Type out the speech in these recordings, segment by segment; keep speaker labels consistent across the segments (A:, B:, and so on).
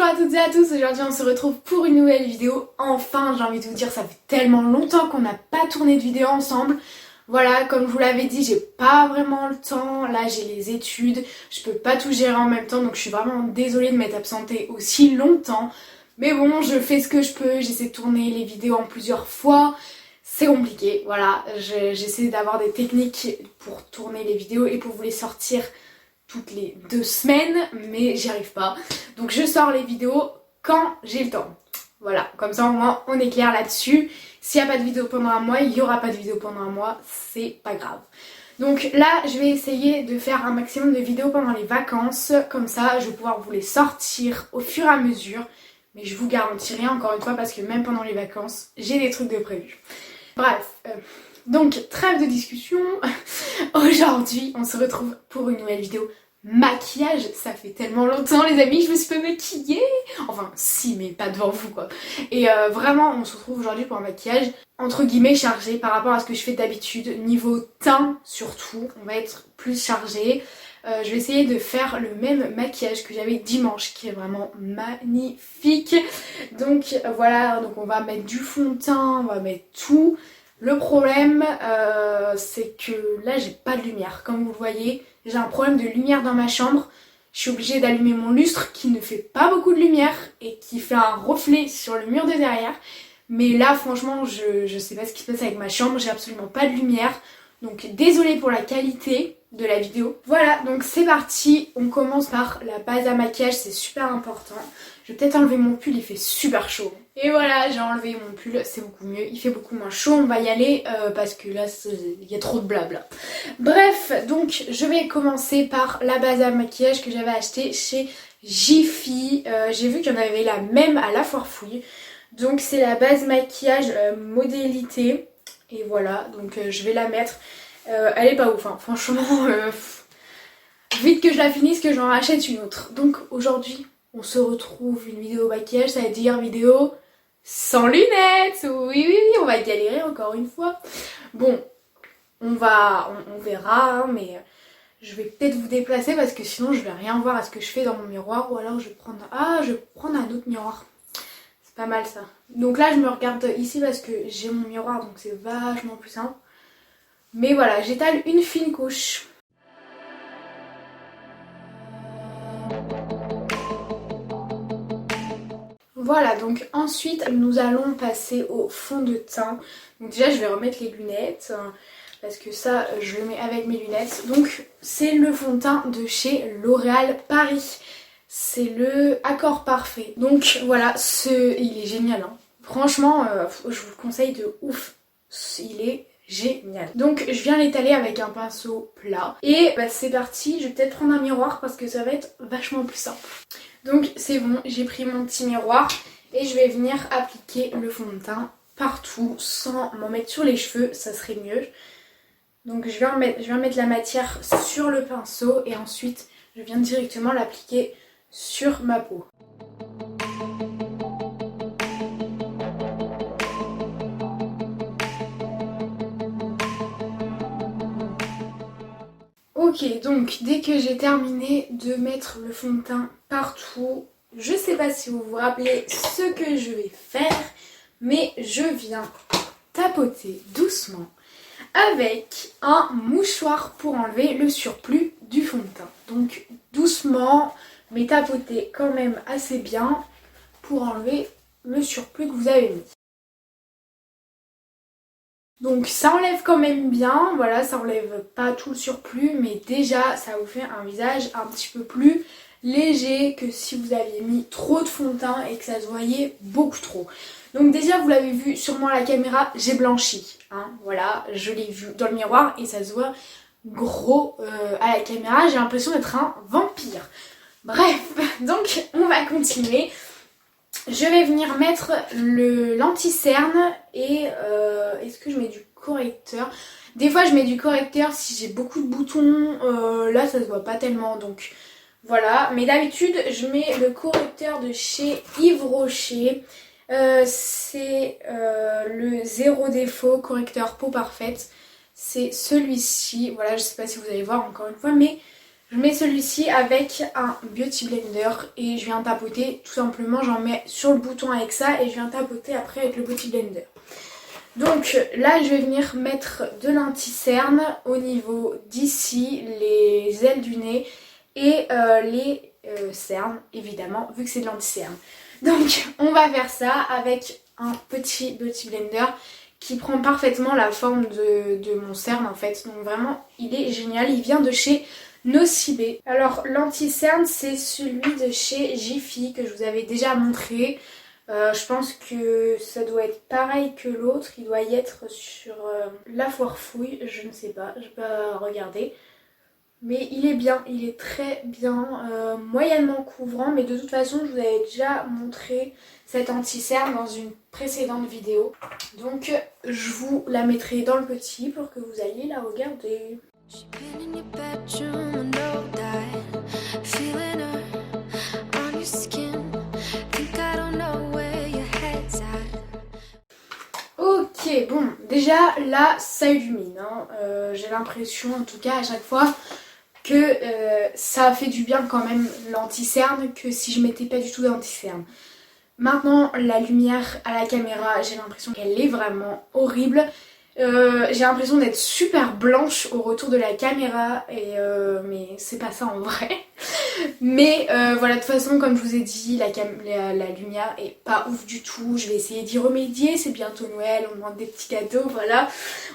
A: Bonjour à toutes et à tous, aujourd'hui on se retrouve pour une nouvelle vidéo. Enfin, j'ai envie de vous dire, ça fait tellement longtemps qu'on n'a pas tourné de vidéo ensemble. Voilà, comme je vous l'avais dit, j'ai pas vraiment le temps. Là, j'ai les études, je peux pas tout gérer en même temps, donc je suis vraiment désolée de m'être absentée aussi longtemps. Mais bon, je fais ce que je peux, j'essaie de tourner les vidéos en plusieurs fois. C'est compliqué, voilà, j'essaie d'avoir des techniques pour tourner les vidéos et pour vous les sortir toutes les 2 semaines, mais j'y arrive pas. Donc je sors les vidéos quand j'ai le temps. Voilà, comme ça au moins on est clair là-dessus. S'il n'y a pas de vidéo pendant un mois, il n'y aura pas de vidéo pendant un mois, c'est pas grave. Donc là, je vais essayer de faire un maximum de vidéos pendant les vacances. Comme ça, je vais pouvoir vous les sortir au fur et à mesure. Mais je vous garantis rien encore une fois parce que même pendant les vacances, j'ai des trucs de prévus. Bref, donc trêve de discussion. Aujourd'hui, on se retrouve pour une nouvelle vidéo maquillage. Ça fait tellement longtemps les amis, je me suis pas maquillée. Enfin si, mais pas devant vous quoi. Et vraiment, on se retrouve aujourd'hui pour un maquillage entre guillemets chargé par rapport à ce que je fais d'habitude. Niveau teint surtout, on va être plus chargé. Je vais essayer de faire le même maquillage que j'avais dimanche qui est vraiment magnifique. Donc voilà, donc on va mettre du fond de teint, on va mettre tout. Le problème c'est que là j'ai pas de lumière. Comme vous le voyez, j'ai un problème de lumière dans ma chambre. Je suis obligée d'allumer mon lustre qui ne fait pas beaucoup de lumière et qui fait un reflet sur le mur de derrière. Mais là franchement je sais pas ce qui se passe avec ma chambre, j'ai absolument pas de lumière. Donc désolée pour la qualité de la vidéo. Voilà, donc c'est parti. On commence par la base à maquillage, c'est super important. Je vais peut-être enlever mon pull, il fait super chaud. Et voilà, j'ai enlevé mon pull, c'est beaucoup mieux. Il fait beaucoup moins chaud, on va y aller parce que là, il y a trop de blabla. Bref, donc je vais commencer par la base à maquillage que j'avais acheté chez Jiffy. J'ai vu qu'il y en avait la même à la foire fouille. Donc c'est la base maquillage modélité. Et voilà, donc je vais la mettre. Elle est pas ouf, hein. Franchement, vite que je la finisse, que j'en rachète une autre. Donc aujourd'hui, on se retrouve une vidéo maquillage, ça veut dire vidéo sans lunettes. Oui, on va galérer encore une fois. Bon, on verra, hein, mais je vais peut-être vous déplacer parce que sinon je vais rien voir à ce que je fais dans mon miroir. Ou alors je vais prendre un autre miroir. C'est pas mal ça. Donc là je me regarde ici parce que j'ai mon miroir, donc c'est vachement plus simple. Mais voilà, j'étale une fine couche. Voilà, donc ensuite nous allons passer au fond de teint. Donc déjà je vais remettre les lunettes parce que ça je le mets avec mes lunettes. Donc c'est le fond de teint de chez L'Oréal Paris. C'est le Accord Parfait. Donc voilà, il est génial, hein. Franchement, je vous le conseille de ouf. Il est génial. Donc je viens l'étaler avec un pinceau plat. Et bah, c'est parti, je vais peut-être prendre un miroir parce que ça va être vachement plus simple. Donc c'est bon, j'ai pris mon petit miroir et je vais venir appliquer le fond de teint partout sans m'en mettre sur les cheveux, ça serait mieux. Donc je viens mettre la matière sur le pinceau et ensuite je viens directement l'appliquer sur ma peau. Ok, donc dès que j'ai terminé de mettre le fond de teint partout, je sais pas si vous vous rappelez ce que je vais faire, mais je viens tapoter doucement avec un mouchoir pour enlever le surplus du fond de teint. Donc doucement, mais tapoter quand même assez bien pour enlever le surplus que vous avez mis. Donc ça enlève quand même bien, voilà, ça enlève pas tout le surplus, mais déjà ça vous fait un visage un petit peu plus léger que si vous aviez mis trop de fond de teint et que ça se voyait beaucoup trop. Donc déjà vous l'avez vu sur moi à la caméra, j'ai blanchi, hein, voilà, je l'ai vu dans le miroir et ça se voit gros à la caméra, j'ai l'impression d'être un vampire. Bref, donc on va continuer. Je vais venir mettre l'anti-cerne et est-ce que je mets du correcteur? Des fois je mets du correcteur si j'ai beaucoup de boutons, là ça se voit pas tellement donc voilà. Mais d'habitude je mets le correcteur de chez Yves Rocher, c'est le zéro défaut correcteur peau parfaite, c'est celui-ci. Voilà, je sais pas si vous allez voir encore une fois mais Je mets celui-ci avec un Beauty Blender et je viens tapoter tout simplement, j'en mets sur le bouton avec ça et je viens tapoter après avec le Beauty Blender. Donc là je vais venir mettre de l'anti-cerne au niveau d'ici, les ailes du nez et les cernes évidemment vu que c'est de l'anti-cerne. Donc on va faire ça avec un petit Beauty Blender qui prend parfaitement la forme de mon cerne en fait. Donc vraiment il est génial, il vient de chez Nocibé. Alors l'anti-cerne c'est celui de chez Jiffy que je vous avais déjà montré. Je pense que ça doit être pareil que l'autre, il doit y être sur la foire fouille, je ne sais pas, je vais pas regarder. Mais il est bien, il est très bien, moyennement couvrant, mais de toute façon je vous avais déjà montré cette anti-cerne dans une précédente vidéo. Donc je vous la mettrai dans le petit pour que vous alliez la regarder. Ok, bon, déjà là ça illumine, hein. J'ai l'impression en tout cas à chaque fois que ça fait du bien quand même l'anti-cerne que si je mettais pas du tout d'anti-cerne. Maintenant la lumière à la caméra j'ai l'impression qu'elle est vraiment horrible. J'ai l'impression d'être super blanche au retour de la caméra et mais c'est pas ça en vrai. Mais voilà, de toute façon comme je vous ai dit la lumière est pas ouf du tout. Je vais essayer d'y remédier, c'est bientôt Noël, on demande des petits cadeaux, voilà.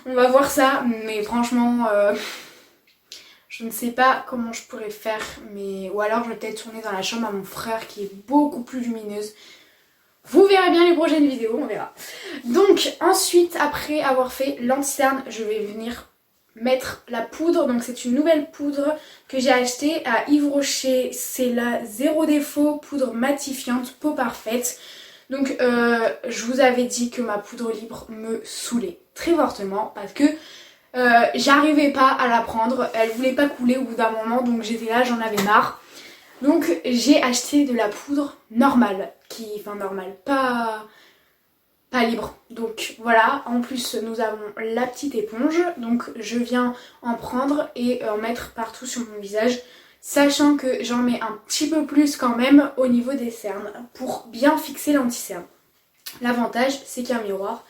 A: On va voir ça, mais franchement je ne sais pas comment je pourrais faire, mais ou alors je vais peut-être tourner dans la chambre à mon frère qui est beaucoup plus lumineuse. Vous verrez bien les prochaines vidéos, on verra. Donc ensuite, après avoir fait l'anti-cerne, je vais venir mettre la poudre. Donc c'est une nouvelle poudre que j'ai achetée à Yves Rocher. C'est la Zéro Défaut poudre matifiante peau parfaite. Donc je vous avais dit que ma poudre libre me saoulait très fortement parce que j'arrivais pas à la prendre. Elle voulait pas couler au bout d'un moment, donc j'étais là, j'en avais marre. Donc j'ai acheté de la poudre normale, pas libre. Donc voilà, en plus nous avons la petite éponge, donc je viens en prendre et en mettre partout sur mon visage, sachant que j'en mets un petit peu plus quand même au niveau des cernes pour bien fixer l'anti-cerne. L'avantage c'est qu'il y a un miroir,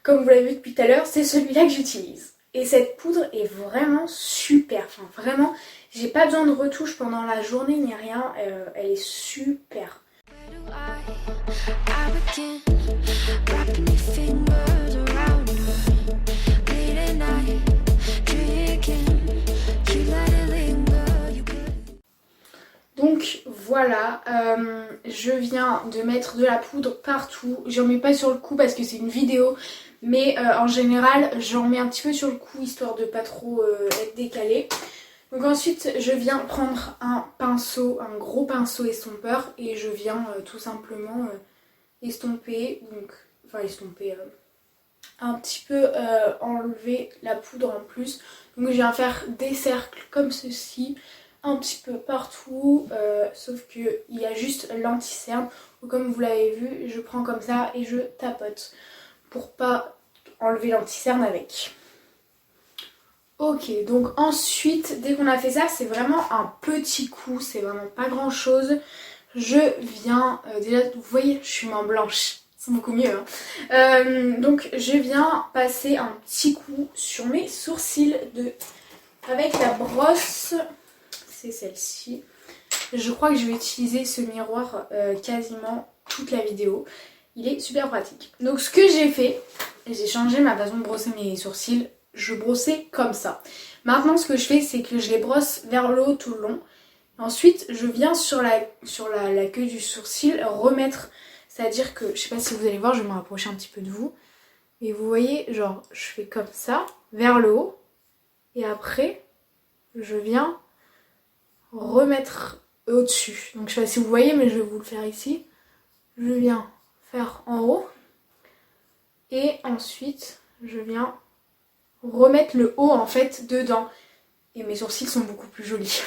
A: comme vous l'avez vu depuis tout à l'heure, c'est celui-là que j'utilise. Et cette poudre est vraiment super, enfin vraiment, j'ai pas besoin de retouche pendant la journée ni rien, elle est super. Donc voilà, je viens de mettre de la poudre partout, j'en mets pas sur le cou parce que c'est une vidéo, mais en général j'en mets un petit peu sur le cou histoire de pas trop être décalée. Donc ensuite je viens prendre un pinceau, un gros pinceau estompeur et je viens tout simplement estomper, un petit peu enlever la poudre en plus. Donc je viens faire des cercles comme ceci, un petit peu partout, sauf qu'il y a juste l'anti-cerne. Comme vous l'avez vu, je prends comme ça et je tapote pour pas enlever l'anti-cerne avec. Ok, donc ensuite, dès qu'on a fait ça, c'est vraiment un petit coup, c'est vraiment pas grand chose. Je viens, déjà, vous voyez, je suis main blanche, c'est beaucoup mieux. Hein. Donc je viens passer un petit coup sur mes sourcils avec la brosse, c'est celle-ci. Je crois que je vais utiliser ce miroir quasiment toute la vidéo. Il est super pratique. Donc ce que j'ai fait, j'ai changé ma façon de brosser mes sourcils. Je brossais comme ça. Maintenant ce que je fais c'est que je les brosse vers le haut tout le long. Ensuite je viens sur la queue du sourcil remettre, c'est-à-dire que, je sais pas si vous allez voir, je vais me rapprocher un petit peu de vous. Et vous voyez, genre je fais comme ça, vers le haut. Et après je viens remettre au-dessus. Donc je sais pas si vous voyez mais je vais vous le faire ici. Je viens faire en haut. Et ensuite je viens remettre le haut en fait dedans et mes sourcils sont beaucoup plus jolis.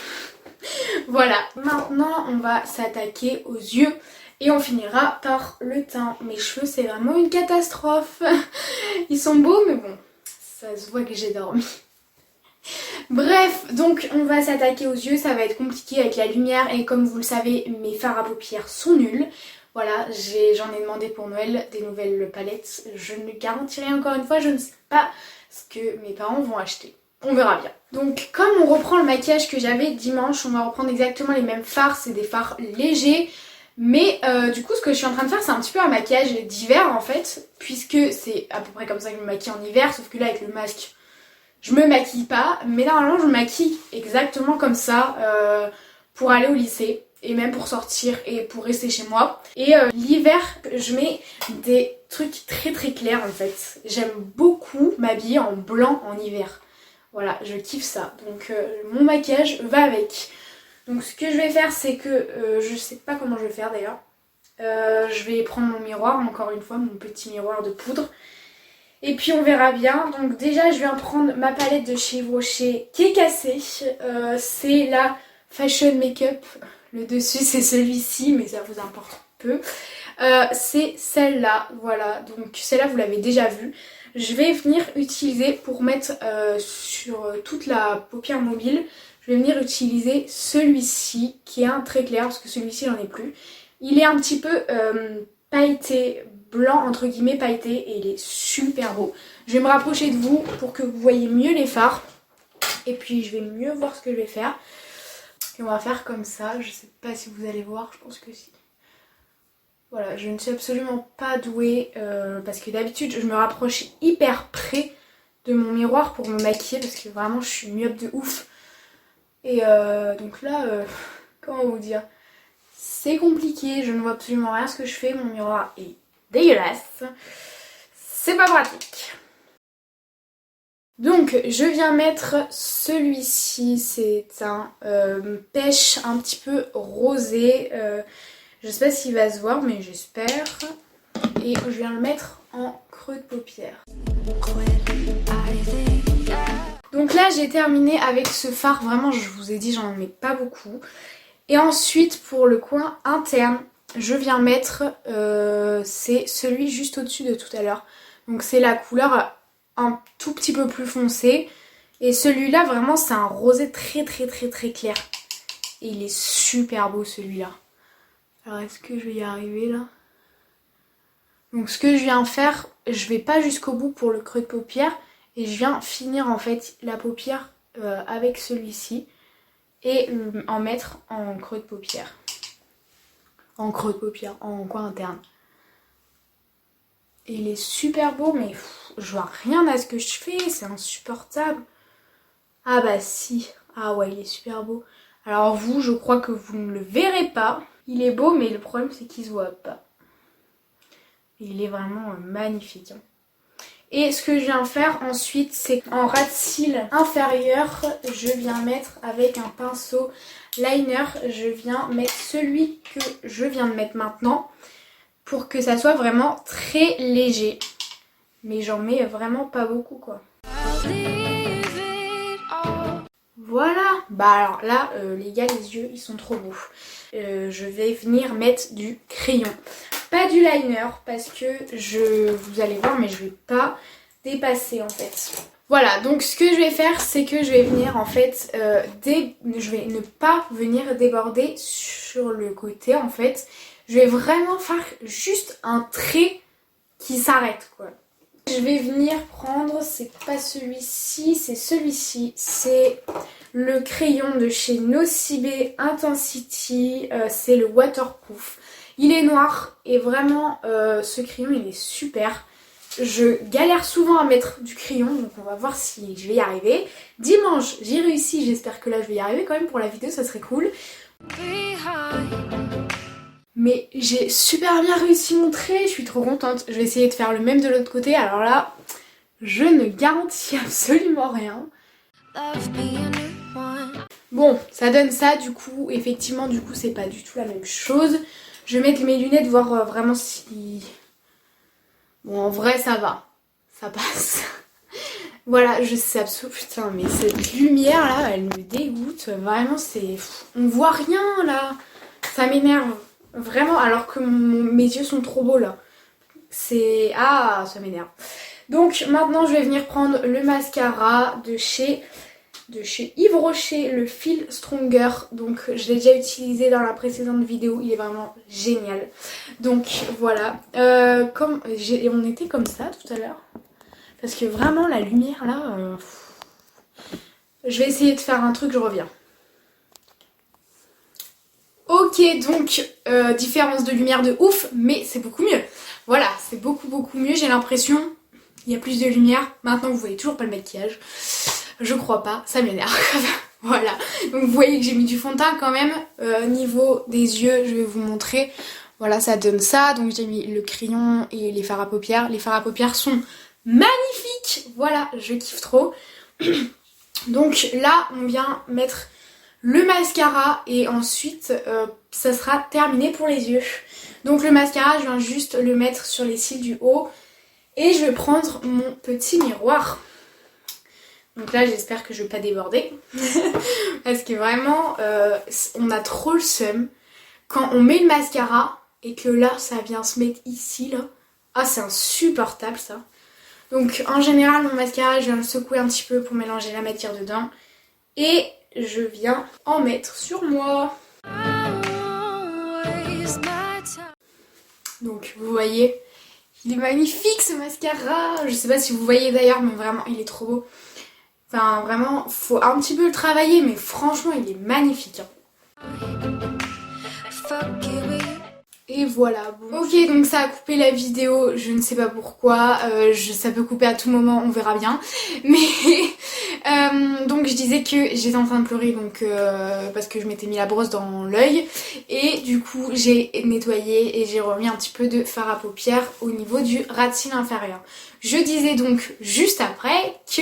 A: Voilà, maintenant on va s'attaquer aux yeux et on finira par le teint. Mes cheveux c'est vraiment une catastrophe. Ils sont beaux mais bon, ça se voit que j'ai dormi. Bref, donc on va s'attaquer aux yeux, ça va être compliqué avec la lumière et comme vous le savez, mes fards à paupières sont nuls. Voilà, j'en ai demandé pour Noël des nouvelles palettes. Je ne garantis rien encore une fois, je ne sais pas ce que mes parents vont acheter. On verra bien. Donc comme on reprend le maquillage que j'avais dimanche, on va reprendre exactement les mêmes fards, c'est des fards légers. Mais du coup ce que je suis en train de faire c'est un petit peu un maquillage d'hiver en fait, puisque c'est à peu près comme ça que je me maquille en hiver, sauf que là avec le masque je me maquille pas, mais normalement je me maquille exactement comme ça pour aller au lycée et même pour sortir et pour rester chez moi. Et l'hiver je mets des trucs très très clairs en fait. J'aime beaucoup m'habiller en blanc en hiver. Voilà, je kiffe ça. Donc mon maquillage va avec. Donc ce que je vais faire c'est que, je sais pas comment je vais faire d'ailleurs. Je vais prendre mon miroir, encore une fois, mon petit miroir de poudre. Et puis on verra bien. Donc déjà je viens prendre ma palette de chez Rocher qui est cassée. C'est la Fashion Makeup. Le dessus c'est celui-ci mais ça vous importe peu. C'est celle-là, voilà. Donc celle-là vous l'avez déjà vue. Je vais venir utiliser pour mettre sur toute la paupière mobile. Je vais venir utiliser celui-ci qui est un très clair parce que celui-ci j'en ai plus. Il est un petit peu pailleté, blanc entre guillemets pailleté et il est super beau. Je vais me rapprocher de vous pour que vous voyez mieux les fards et puis je vais mieux voir ce que je vais faire. Et on va faire comme ça, je sais pas si vous allez voir, je pense que si. Voilà, je ne suis absolument pas douée parce que d'habitude je me rapproche hyper près de mon miroir pour me maquiller parce que vraiment je suis myope de ouf. Et donc là, comment vous dire, c'est compliqué, je ne vois absolument rien ce que je fais, mon miroir est dégueulasse, c'est pas pratique. Donc je viens mettre celui-ci, c'est un pêche un petit peu rosé, je sais pas s'il va se voir mais j'espère, et je viens le mettre en creux de paupière. Donc là j'ai terminé avec ce fard, vraiment je vous ai dit j'en mets pas beaucoup. Et ensuite pour le coin interne, je viens mettre, c'est celui juste au-dessus de tout à l'heure. Donc c'est la couleur un tout petit peu plus foncé. Et celui-là vraiment c'est un rosé très très très très clair. Et il est super beau celui-là. Alors est-ce que je vais y arriver là? Donc ce que je viens faire, je vais pas jusqu'au bout pour le creux de paupière. Et je viens finir en fait la paupière avec celui-ci. Et en mettre en creux de paupière. En creux de paupière, en coin interne. Et il est super beau, mais je vois rien à ce que je fais, c'est insupportable. Ah bah si, ah ouais, il est super beau. Alors vous, je crois que vous ne le verrez pas. Il est beau, mais le problème c'est qu'il se voit pas. Il est vraiment magnifique. Et ce que je viens faire ensuite, c'est en ras de cils inférieur, je viens mettre avec un pinceau liner, je viens mettre celui que je viens de mettre maintenant pour que ça soit vraiment très léger. Mais j'en mets vraiment pas beaucoup quoi. Voilà, bah alors là les gars, les yeux ils sont trop beaux. Je vais venir mettre du crayon. Pas du liner parce que vous allez voir mais je vais pas dépasser en fait. Voilà, donc ce que je vais faire c'est que je vais venir en fait, je vais ne pas venir déborder sur le côté en fait. Je vais vraiment faire juste un trait qui s'arrête quoi. Je vais venir prendre, c'est pas celui-ci, c'est celui-ci. C'est le crayon de chez Nocibé Intensity, c'est le waterproof. Il est noir et vraiment ce crayon il est super. Je galère souvent à mettre du crayon donc on va voir si je vais y arriver. Dimanche j'ai réussi, j'espère que là je vais y arriver quand même pour la vidéo, ça serait cool. Mais j'ai super bien réussi mon trait, je suis trop contente. Je vais essayer de faire le même de l'autre côté, alors là je ne garantis absolument rien. Bon, ça donne ça du coup, effectivement du coup c'est pas du tout la même chose. Je vais mettre mes lunettes, voir vraiment si... Bon en vrai ça va, ça passe. Voilà, je sais absolument... Putain mais cette lumière là, elle me dégoûte, vraiment c'est... On voit rien là, ça m'énerve. Vraiment alors que mes yeux sont trop beaux là. C'est... Ah, ça m'énerve. Donc maintenant je vais venir prendre le mascara de chez de chez Yves Rocher, le fil Stronger. Donc je l'ai déjà utilisé dans la précédente vidéo, il est vraiment génial. Donc voilà, on était comme ça tout à l'heure. Parce que vraiment la lumière là, je vais essayer de faire un truc, je reviens. Ok, donc différence de lumière de ouf, mais c'est beaucoup mieux. Voilà, c'est beaucoup mieux, j'ai l'impression. Il y a plus de lumière. Maintenant, vous voyez toujours pas le maquillage. Je crois pas, ça m'énerve. Voilà, donc vous voyez que j'ai mis du fond de teint quand même. Niveau des yeux, je vais vous montrer. Voilà, ça donne ça. Donc j'ai mis le crayon et les fards à paupières. Les fards à paupières sont magnifiques. Voilà, je kiffe trop. Donc là, on vient mettre le mascara et ensuite ça sera terminé pour les yeux. Donc le mascara, je viens juste le mettre sur les cils du haut et je vais prendre mon petit miroir. Donc là, j'espère que je vais pas déborder parce que vraiment on a trop le seum quand on met le mascara et que là ça vient se mettre ici là. Ah, c'est insupportable ça. Donc en général, mon mascara, je viens le secouer un petit peu pour mélanger la matière dedans et je viens en mettre sur moi. Donc vous voyez, il est magnifique ce mascara. Je sais pas si vous voyez d'ailleurs, mais vraiment il est trop beau. Enfin vraiment, faut un petit peu le travailler, mais franchement il est magnifique. Et voilà, bon. Ok, donc ça a coupé la vidéo, je ne sais pas pourquoi, ça peut couper à tout moment, on verra bien. Mais donc je disais que j'étais en train de pleurer donc parce que je m'étais mis la brosse dans l'œil. Et du coup j'ai nettoyé et j'ai remis un petit peu de fard à paupières au niveau du ras de cils inférieur. Je disais donc juste après que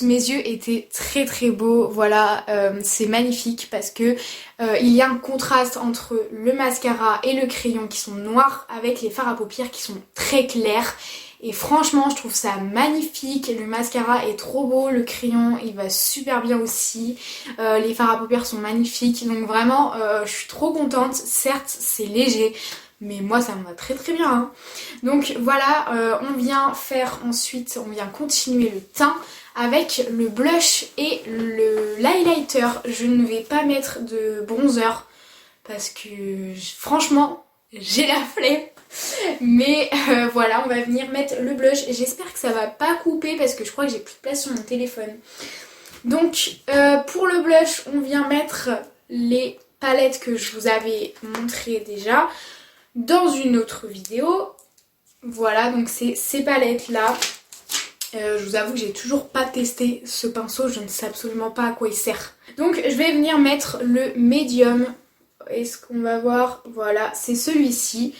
A: mes yeux étaient très beaux, voilà, c'est magnifique parce que il y a un contraste entre le mascara et le crayon qui sont noirs avec les fards à paupières qui sont très clairs. Et franchement je trouve ça magnifique, le mascara est trop beau, le crayon il va super bien aussi, les fards à paupières sont magnifiques, donc vraiment je suis trop contente. Certes c'est léger, mais moi ça me va très bien hein. Donc voilà, on vient faire ensuite, on vient continuer le teint avec le blush et l'highlighter. Je ne vais pas mettre de bronzer parce que franchement j'ai la flemme. Mais voilà, on va venir mettre le blush. J'espère que ça va pas couper parce que je crois que j'ai plus de place sur mon téléphone. Donc pour le blush, on vient mettre les palettes que je vous avais montrées déjà dans une autre vidéo. Voilà, donc c'est ces palettes là. Je vous avoue que j'ai toujours pas testé ce pinceau, je ne sais absolument pas à quoi il sert. Donc je vais venir mettre le médium. Est-ce qu'on va voir? Voilà, c'est celui-ci.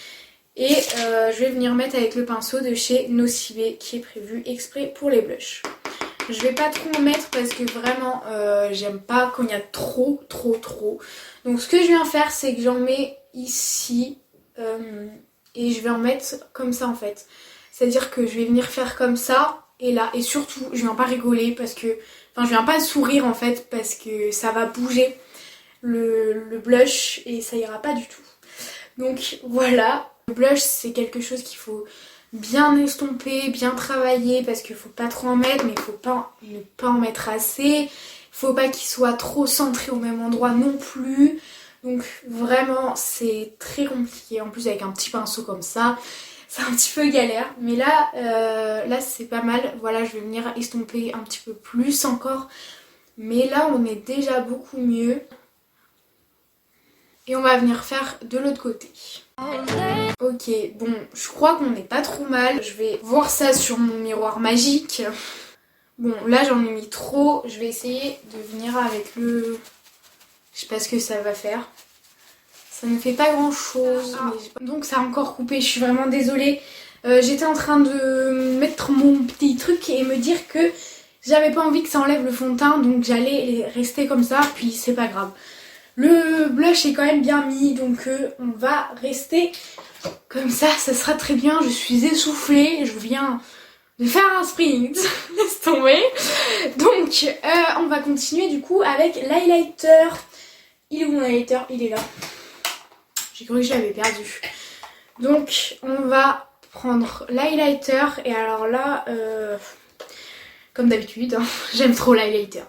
A: Et je vais venir mettre avec le pinceau de chez Nocivé qui est prévu exprès pour les blushs. Je vais pas trop en mettre parce que vraiment j'aime pas quand il y a trop. Donc ce que je viens faire, c'est que j'en mets ici et je vais en mettre comme ça en fait. C'est-à-dire que je vais venir faire comme ça et là. Et surtout, je viens pas rigoler parce que... Enfin, je viens pas sourire en fait parce que ça va bouger le blush et ça ira pas du tout. Donc voilà. Le blush, c'est quelque chose qu'il faut bien estomper, bien travailler parce qu'il faut pas trop en mettre, mais il faut pas ne pas en mettre assez. Il faut pas qu'il soit trop centré au même endroit non plus. Donc vraiment, c'est très compliqué. En plus, avec un petit pinceau comme ça, c'est un petit peu galère. Mais là, là c'est pas mal. Voilà, je vais venir estomper un petit peu plus encore. Mais là, on est déjà beaucoup mieux. Et on va venir faire de l'autre côté. Ok, bon, je crois qu'on n'est pas trop mal. Je vais voir ça sur mon miroir magique. Bon, là j'en ai mis trop. Je vais essayer de venir avec le... Je sais pas ce que ça va faire. Ça ne fait pas grand chose. Mais... Donc ça a encore coupé, je suis vraiment désolée. J'étais en train de mettre mon petit truc et me dire que j'avais pas envie que ça enlève le fond de teint. Donc j'allais rester comme ça, puis c'est pas grave. Le blush est quand même bien mis, donc on va rester comme ça sera très bien. Je suis essoufflée, je viens de faire un sprint, laisse tomber. Donc on va continuer du coup avec l'highlighter. Il est où mon highlighter? Il est là. J'ai cru que je l'avais perdu. Donc on va prendre l'highlighter et alors là... comme d'habitude, hein. J'aime trop l'highlighter.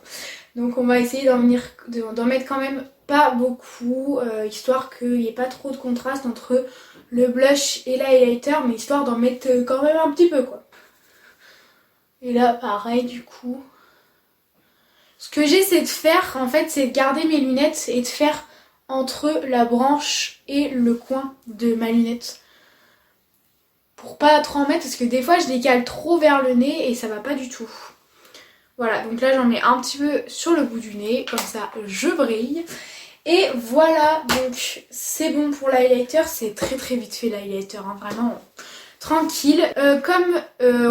A: Donc on va essayer d'en mettre quand même pas beaucoup, histoire qu'il n'y ait pas trop de contraste entre le blush et l'highlighter, mais histoire d'en mettre quand même un petit peu quoi. Et là pareil du coup. Ce que j'essaie de faire en fait c'est de garder mes lunettes et de faire entre la branche et le coin de ma lunette. Pour pas trop en mettre parce que des fois je les cale trop vers le nez et ça va pas du tout. Voilà, donc là j'en mets un petit peu sur le bout du nez, comme ça je brille. Et voilà, donc c'est bon pour l'highlighter, c'est très vite fait l'highlighter, hein, vraiment tranquille. Comme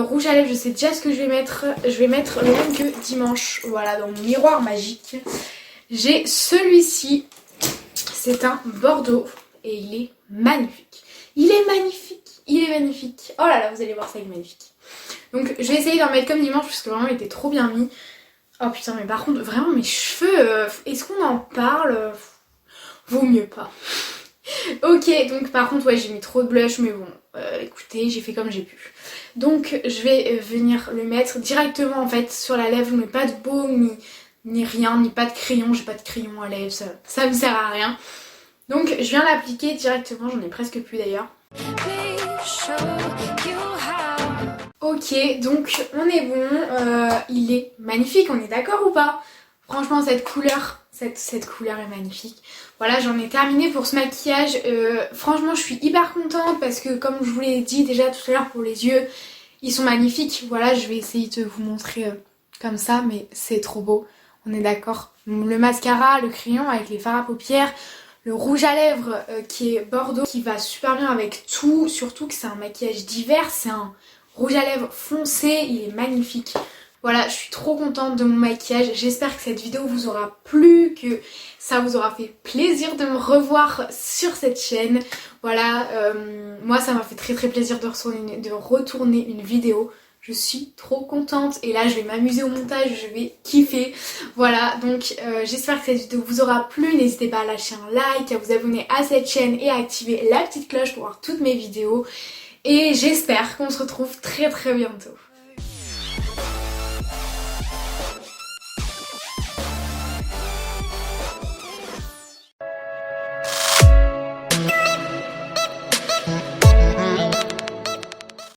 A: rouge à lèvres, je sais déjà ce que je vais mettre le même que dimanche, voilà, dans mon miroir magique. J'ai celui-ci, c'est un Bordeaux et il est magnifique. Il est magnifique. Oh là là, vous allez voir ça, il est magnifique. Donc je vais essayer d'en mettre comme dimanche parce que vraiment il était trop bien mis. Oh putain, mais par contre vraiment mes cheveux, est-ce qu'on en parle? Vaut mieux pas. Ok, donc par contre ouais j'ai mis trop de blush mais bon, écoutez j'ai fait comme j'ai pu. Donc je vais venir le mettre directement en fait sur la lèvre, je mets pas de baume ni rien, ni pas de crayon, j'ai pas de crayon à lèvres, ça me sert à rien. Donc je viens l'appliquer directement, j'en ai presque plus d'ailleurs. Ok, donc on est bon, il est magnifique, on est d'accord ou pas? Franchement cette couleur est magnifique. Voilà, j'en ai terminé pour ce maquillage. Franchement je suis hyper contente parce que comme je vous l'ai dit déjà tout à l'heure pour les yeux, ils sont magnifiques. Voilà, je vais essayer de vous montrer comme ça, mais c'est trop beau, on est d'accord. Le mascara, le crayon avec les fards à paupières, le rouge à lèvres qui est Bordeaux, qui va super bien avec tout, surtout que c'est un maquillage d'hiver, c'est un rouge à lèvres foncé, il est magnifique. Voilà, je suis trop contente de mon maquillage, j'espère que cette vidéo vous aura plu, que ça vous aura fait plaisir de me revoir sur cette chaîne. Voilà, moi ça m'a fait très plaisir de retourner une vidéo. Je suis trop contente et là je vais m'amuser au montage, je vais kiffer. Voilà, donc j'espère que cette vidéo vous aura plu. N'hésitez pas à lâcher un like, à vous abonner à cette chaîne et à activer la petite cloche pour voir toutes mes vidéos. Et j'espère qu'on se retrouve très bientôt.